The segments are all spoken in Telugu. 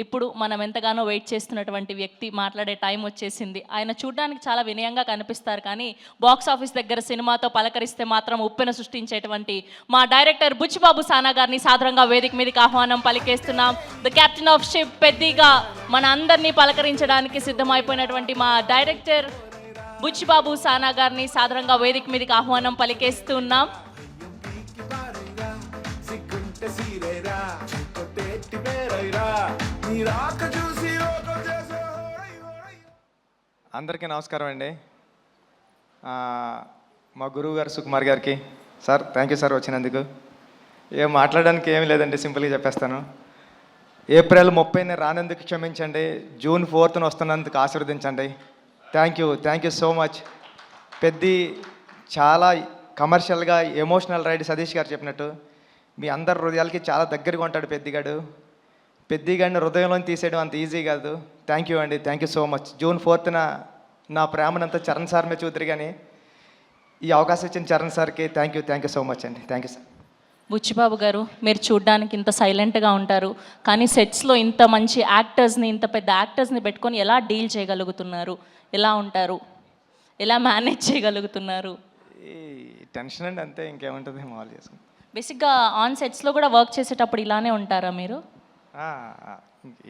ఇప్పుడు మనం ఎంతగానో వెయిట్ చేస్తున్నటువంటి వ్యక్తి మాట్లాడే టైం వచ్చేసింది. ఆయన చూడ్డానికి చాలా వినయంగా కనిపిస్తారు, కానీ బాక్స్ ఆఫీస్ దగ్గర సినిమాతో పలకరిస్తే మాత్రం ఉప్పెన సృష్టించేటువంటి మా డైరెక్టర్ బుచ్చిబాబు సానా గారిని సాదరంగా వేదిక మీదకి ఆహ్వానం పలికేస్తున్నాం. ద కెప్టెన్ ఆఫ్ షిప్ పెద్దిగా మన అందరినీ పలకరించడానికి సిద్ధమైపోయినటువంటి మా డైరెక్టర్ బుచ్చిబాబు సానా గారిని సాదరంగా వేదిక మీదకి ఆహ్వానం పలికేస్తున్నాం. అందరికీ నమస్కారం అండి. మా గురువు గారు సుకుమార్ గారికి సార్ థ్యాంక్ యూ సార్ వచ్చినందుకు. ఏం మాట్లాడడానికి ఏమీ లేదండి, సింపుల్గా చెప్పేస్తాను. ఏప్రిల్ 30ని రానందుకు క్షమించండి, జూన్ 4న వస్తున్నందుకు ఆశీర్వదించండి. Thank you so much. Peddi చాలా కమర్షియల్గా ఎమోషనల్ రైడ్ సతీష్ గారు చెప్పినట్టు మీ అందరి హృదయాలకి చాలా దగ్గరగా ఉంటాడు పెద్దిగాడిని హృదయంలో తీసేయడం అంత ఈజీ కాదు. థ్యాంక్ యూ అండి, thank you so much. June 4న నా ప్రేమనంతా చరణ్ సార్ మీద చూద్దరు, కానీ ఈ అవకాశం ఇచ్చిన చరణ్ సార్కి థ్యాంక్ యూ సో మచ్ అండి. Thank you sir. Buchibabu garu, మీరు చూడ్డానికి ఇంత సైలెంట్గా ఉంటారు, కానీ సెట్స్లో ఇంత మంచి యాక్టర్స్ని, ఇంత పెద్ద యాక్టర్స్ని పెట్టుకొని ఎలా డీల్ చేయగలుగుతున్నారు? ఎలా ఉంటారు? ఎలా మేనేజ్ చేయగలుగుతున్నారు? ఈ టెన్షన్ అండి, అంతే, ఇంకేముంటుంది, మామూలు చేసుకుంటాం. బేసిక్గా ఆన్ సెట్స్లో కూడా వర్క్ చేసేటప్పుడు ఇలానే ఉంటారా మీరు?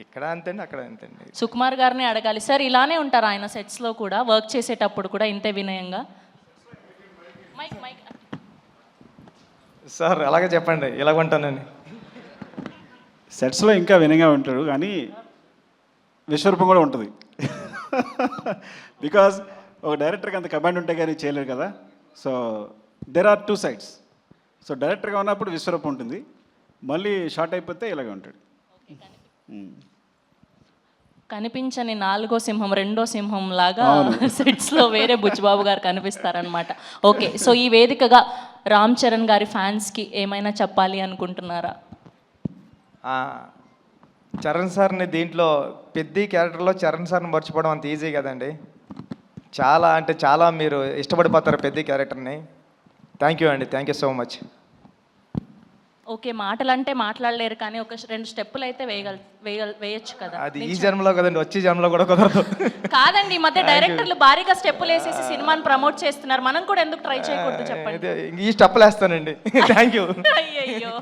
ఇక్కడ అంతేండి, అక్కడ అంతేండి. సుకుమార్ గారిని అడగాలి సార్, ఇలానే ఉంటారా ఆయన సెట్స్లో కూడా, వర్క్ చేసేటప్పుడు కూడా ఇంతే వినయంగా? సార్ అలాగే చెప్పండి, ఇలాగ ఉంటానని. సెట్స్లో ఇంకా వినయంగా ఉంటాడు, కానీ విశ్వరూపం కూడా ఉంటుంది. బికాజ్ ఒక డైరెక్టర్కి అంత కమాండ్ ఉంటే కానీ చేయలేరు కదా. So there are two sides. So డైరెక్టర్గా ఉన్నప్పుడు విశ్వరూపం ఉంటుంది, మళ్ళీ షార్ట్ అయిపోతే ఇలాగే ఉంటాడు. కనిపించని నాలుగో సింహం, రెండో సింహం లాగా సెట్స్లో వేరే బుచ్చిబాబు గారు కనిపిస్తారనమాట. ఓకే, సో ఈ వేదికగా రామ్ చరణ్ గారి ఫ్యాన్స్కి ఏమైనా చెప్పాలి అనుకుంటున్నారా? చరణ్ సార్ని దీంట్లో పెద్ద క్యారెక్టర్లో చరణ్ సార్ని మర్చిపోవడం అంత ఈజీ కదండి. చాలా అంటే చాలా మీరు ఇష్టపడిపోతారు పెద్ద క్యారెక్టర్ని. థ్యాంక్ యూ అండి, thank you so much. Okay, మాటలంటే మాట్లాడలేరు, కానీ ఒక 2 స్టెప్పులు అయితే వేయొచ్చు కదా. అది ఈ జన్మలో కదండి, వచ్చే జన్మలో కూడా కుదరదు. కాదండి, ఈ మధ్య డైరెక్టర్లు భారీగా స్టెప్పులు వేసేసి సినిమాని ప్రమోట్ చేస్తున్నారు, మనం కూడా ఎందుకు ట్రై చేయకూడదు చెప్పండి. ఈ స్టెప్పులు వేస్తానండి. Thank you. అయ్యయ్యో.